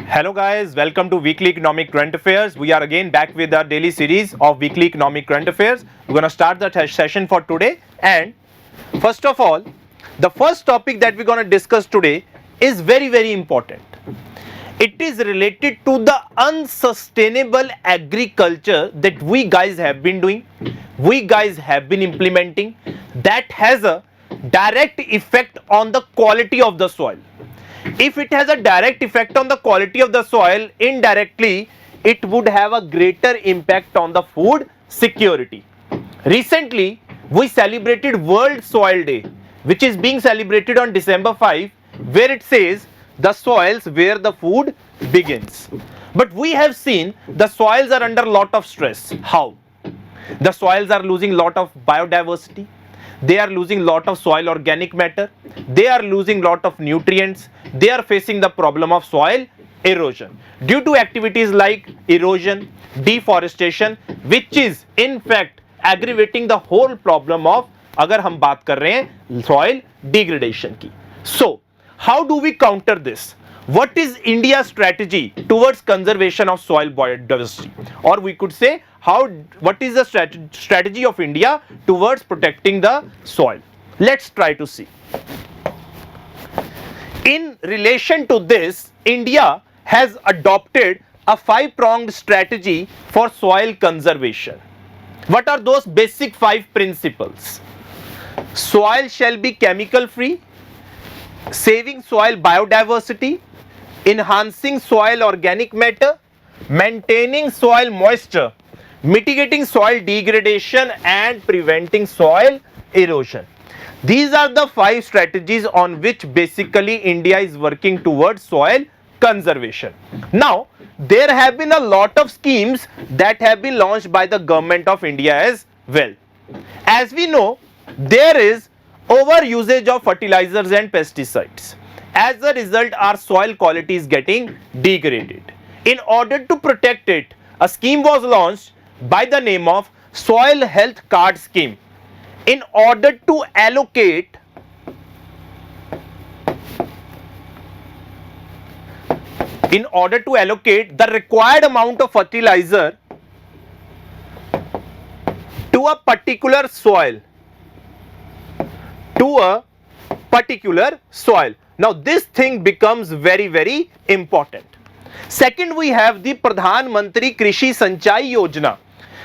Hello guys, welcome to Weekly Economic Current Affairs. We are again back with our daily series of Weekly Economic Current Affairs. We're going to start the session for today, and first of all, the first topic that we're going to discuss today is very important. It is related to the unsustainable agriculture that we guys have been doing, we guys have been implementing, that has a direct effect on the quality of the soil. If it has a direct effect on the quality of the soil, indirectly it would have a greater impact on the food security. Recently, we celebrated World Soil Day, which is being celebrated on December 5, where it says the soils where the food begins. But we have seen the soils are under a lot of stress. How? The soils are losing a lot of biodiversity. They are losing lot of soil organic matter, they are losing lot of nutrients, they are facing the problem of soil erosion due to activities like erosion, deforestation, which is in fact aggravating the whole problem of अगर हम बात कर रहे हैं soil degradation की. So, how do we counter this? What is India's strategy towards conservation of soil biodiversity? Or we could say, what is the strategy of India towards protecting the soil? Let's try to see. In relation to this, India has adopted a 5-pronged strategy for soil conservation. What are those basic 5 principles? Soil shall be chemical free, saving soil biodiversity, enhancing soil organic matter, maintaining soil moisture, mitigating soil degradation, and preventing soil erosion. These are the 5 strategies on which basically India is working towards soil conservation. Now, there have been a lot of schemes that have been launched by the government of India as well. As we know, there is over usage of fertilizers and pesticides. As a result, our soil quality is getting degraded. In order to protect it, a scheme was launched by the name of Soil Health Card Scheme. In order to allocate the required amount of fertilizer to a particular soil, Now this thing becomes very important. Second, we have the Pradhan Mantri Krishi Sanchai Yojana.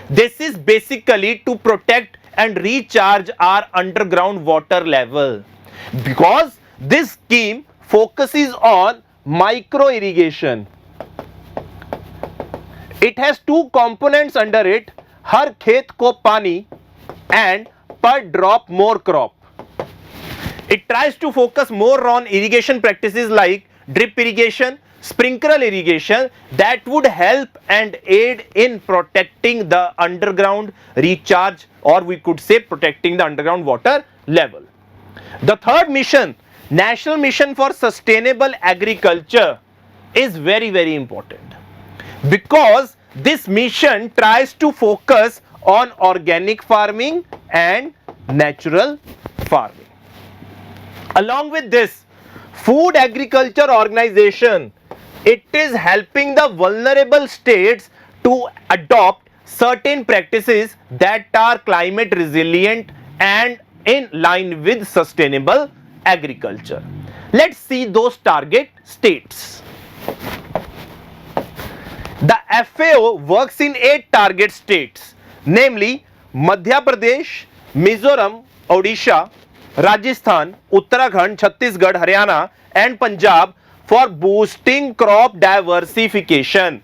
This is basically to protect and recharge our underground water level, because this scheme focuses on micro irrigation. It has 2 components under it: har khet ko pani and per drop more crop. It tries to focus more on irrigation practices like drip irrigation, sprinkler irrigation, that would help and aid in protecting the underground recharge, or we could say protecting the underground water level. The third mission, National Mission for Sustainable Agriculture, is very important, because this mission tries to focus on organic farming and natural farming. Along with this, Food Agriculture Organization, it is helping the vulnerable states to adopt certain practices that are climate resilient and in line with sustainable agriculture. Let's see those target states. The FAO works in 8 target states, namely Madhya Pradesh, Mizoram, Odisha, Rajasthan, Uttarakhand, Chhattisgarh, Haryana, and Punjab, for boosting crop diversification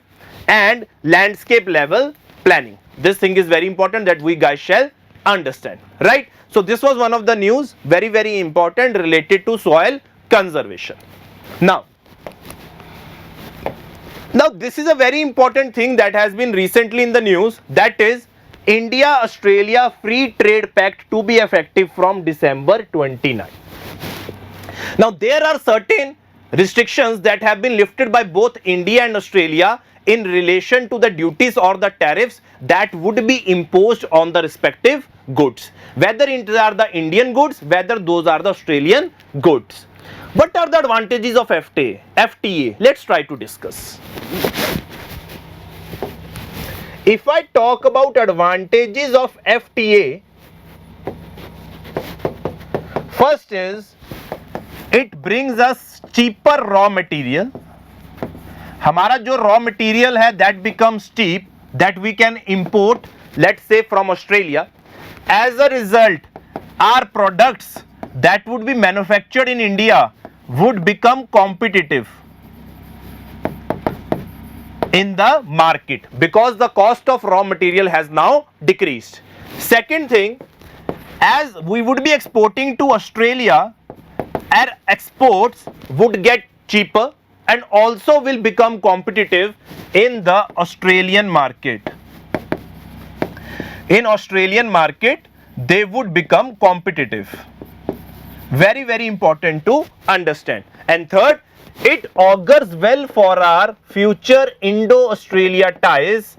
and landscape level planning. This thing is very important that we guys shall understand, right? So this was one of the news, very important, related to soil conservation. Now this is a very important thing that has been recently in the news, that is India-Australia Free Trade Pact to be effective from December 29. Now there are certain restrictions that have been lifted by both India and Australia in relation to the duties or the tariffs that would be imposed on the respective goods, whether it are the Indian goods, whether those are the Australian goods. What are the advantages of FTA? Let's try to discuss. If I talk about advantages of FTA, first is it brings us cheaper raw material. हमारा जो raw material है that becomes cheap, that we can import, let's say from Australia. As a result, our products that would be manufactured in India would become competitive in the market because the cost of raw material has now decreased. Second thing, as we would be exporting to Australia, our exports would get cheaper and also will become competitive in the Australian market. In Australian market, they would become competitive. Very, very important to understand. And third, it augurs well for our future Indo-Australia ties,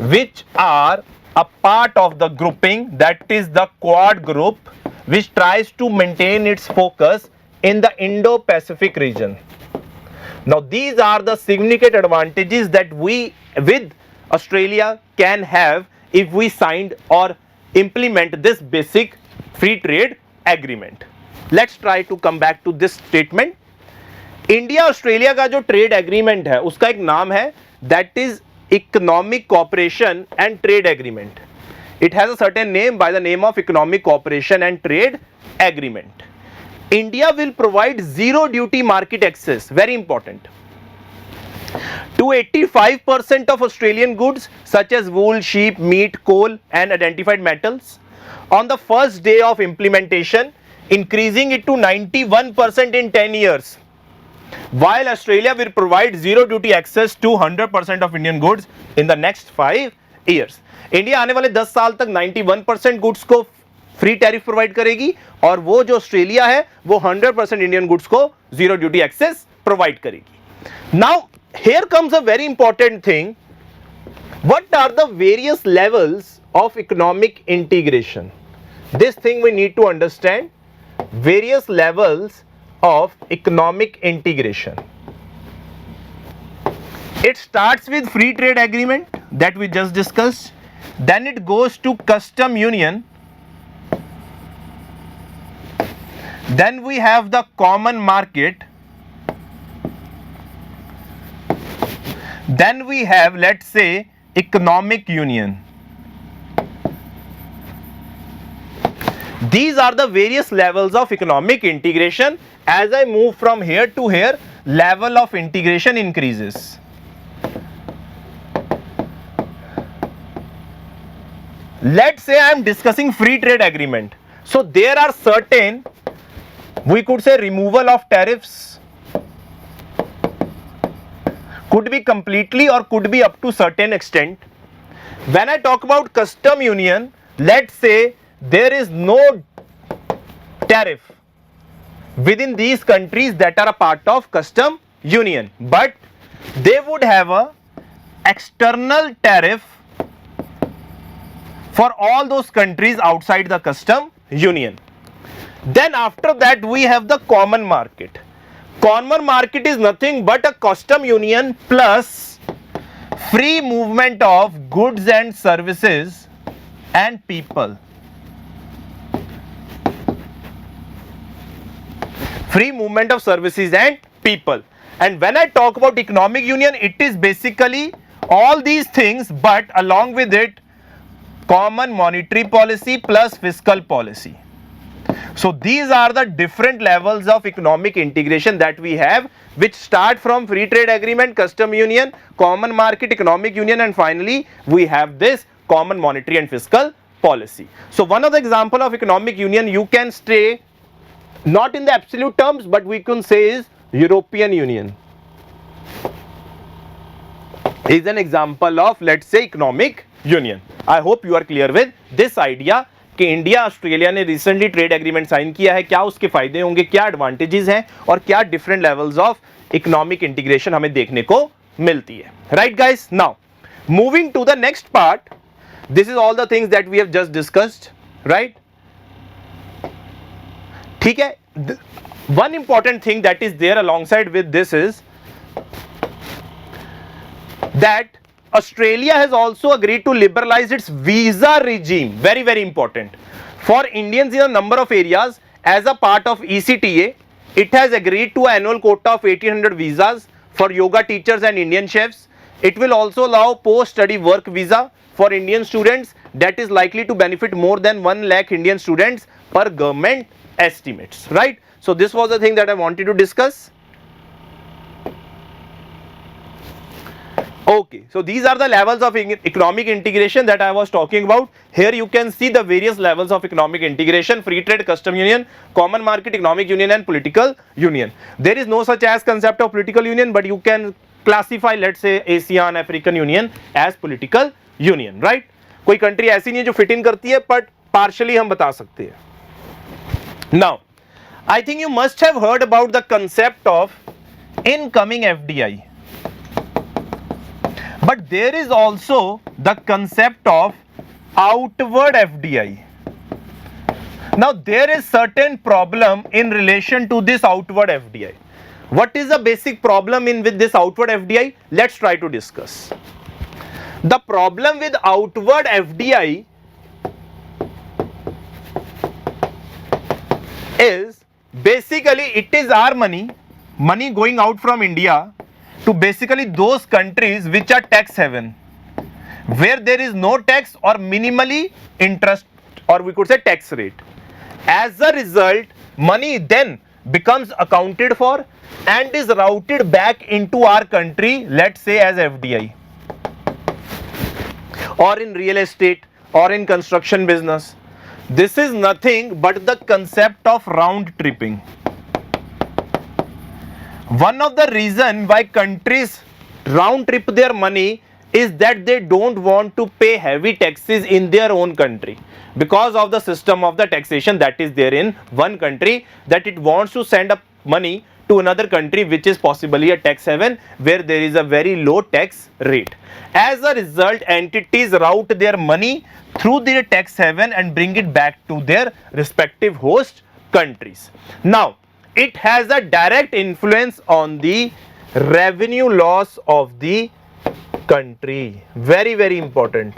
which are a part of the grouping, that is the Quad group, which tries to maintain its focus in the Indo-Pacific region. Now, these are the significant advantages that we with Australia can have if we signed or implement this basic free trade agreement. Let's try to come back to this statement. India Australia का जो trade agreement है उसका एक नाम है, that is economic cooperation and trade agreement. It has a certain name by the name of economic cooperation and trade agreement. India will provide zero duty market access, very important, to 85% of Australian goods such as wool, sheep, meat, coal and identified metals on the first day of implementation, increasing it to 91% in 10 years. While Australia will provide zero duty access to 100% of Indian goods in the next 5 years. India आने वाले 10 साल तक 91% goods को free tariff provide करेगी और वो जो Australia है वो 100% इंडियन गुड्स को जीरो ड्यूटी एक्सेस प्रोवाइड करेगी. Now here comes a very important thing. What are the various levels of economic integration? This thing we need to understand. Various levels of economic integration. It starts with free trade agreement that we just discussed. Then it goes to custom union. Then we have the common market. Then we have, let's say, economic union. These are the various levels of economic integration. As I move from here to here, level of integration increases. Let's say I am discussing free trade agreement. So there are certain, we could say, removal of tariffs. Could be completely or could be up to certain extent. When I talk about custom union, let's say there is no tariff within these countries that are a part of custom union, but they would have a external tariff for all those countries outside the custom union. Then after that we have the common market. Common market is nothing but a custom union plus free movement of goods and services and people. Free movement of services and people. And when I talk about economic union, it is basically all these things, but along with it, common monetary policy plus fiscal policy. So these are the different levels of economic integration that we have, which start from free trade agreement, custom union, common market, economic union, and finally we have this common monetary and fiscal policy. So one of the example of economic union you can say, not in the absolute terms, but we can say is European Union is an example of, let's say, economic union. I hope you are clear with this idea कि India Australia ने recently trade agreement sign किया है, क्या उसके फायदे होंगे, क्या advantages हैं और क्या different levels of economic integration हमें देखने को मिलती है. Right guys, now moving to the next part. This is all the things that we have just discussed. Right, ठीक है. one important thing that is there alongside with this is that Australia has also agreed to liberalize its visa regime, very very important, for Indians in a number of areas. As a part of ECTA, it has agreed to an annual quota of 1800 visas for yoga teachers and Indian chefs. It will also allow post-study work visa for Indian students that is likely to benefit more than 1 lakh Indian students per government estimates, right? So this was the thing that I wanted to discuss. Okay, so these are the levels of economic integration that I was talking about. Here you can see the various levels of economic integration: free trade, custom union, common market, economic union and political union. There is no such as concept of political union, but you can classify, let's say, ASEAN, African Union as political union, right? कोई country ऐसी नहीं है जो fit in करती है, but partially हम बता सकते हैं. Now, I think you must have heard about the concept of incoming FDI. But there is also the concept of outward FDI. Now there is certain problem in relation to this outward FDI. What is the basic problem with this outward FDI? Let's try to discuss. The problem with outward FDI is basically it is our money going out from India to basically those countries which are tax haven, where there is no tax or minimally interest, or we could say tax rate. As a result, money then becomes accounted for and is routed back into our country, let's say as FDI, or in real estate, or in construction business. This is nothing but the concept of round tripping. One of the reasons why countries round trip their money is that they don't want to pay heavy taxes in their own country because of the system of the taxation that is there in one country, that it wants to send up money to another country which is possibly a tax haven where there is a very low tax rate. As a result, entities route their money through their tax haven and bring it back to their respective host countries. Now, it has a direct influence on the revenue loss of the country. Very very important.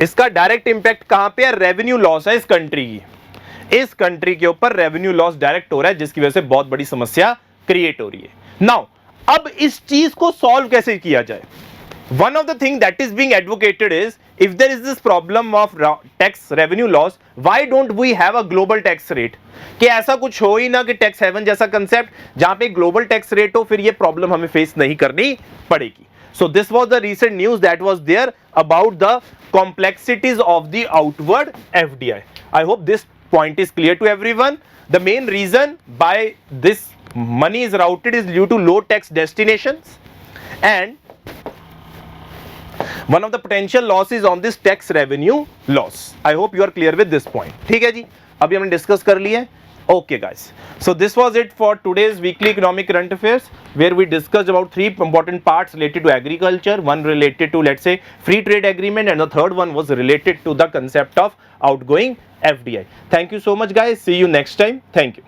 इसका direct impact कहां पे है? Revenue loss है इस country की. इस country के ऊपर रेवेन्यू लॉस डायरेक्ट हो रहा है, जिसकी वजह से बहुत बड़ी समस्या क्रिएट हो रही है. नाउ अब इस चीज को सॉल्व कैसे किया जाए? One of the things that is being advocated is, if there is this problem of tax revenue loss, why don't we have a global tax rate? कि ऐसा कुछ हो ही ना कि टैक्स हेवन जैसा कंसेप्ट जहां पे ग्लोबल टैक्स रेट हो, फिर ये प्रॉब्लम हमें फेस नहीं करनी पड़ेगी. So this was the recent news that was there about the complexities of the outward FDI. I hope this point is clear to everyone. The main reason why this money is routed is due to low tax destinations, and one of the potential losses on this tax revenue loss. I hope you are clear with this point. ठीक है जी, अभी हमने discuss कर लिया है. Okay guys, so this was it for today's weekly economic current affairs, where we discussed about 3 important parts related to agriculture, one related to, let's say, free trade agreement, and the third one was related to the concept of outgoing FDI. Thank you so much guys, see you next time. Thank you.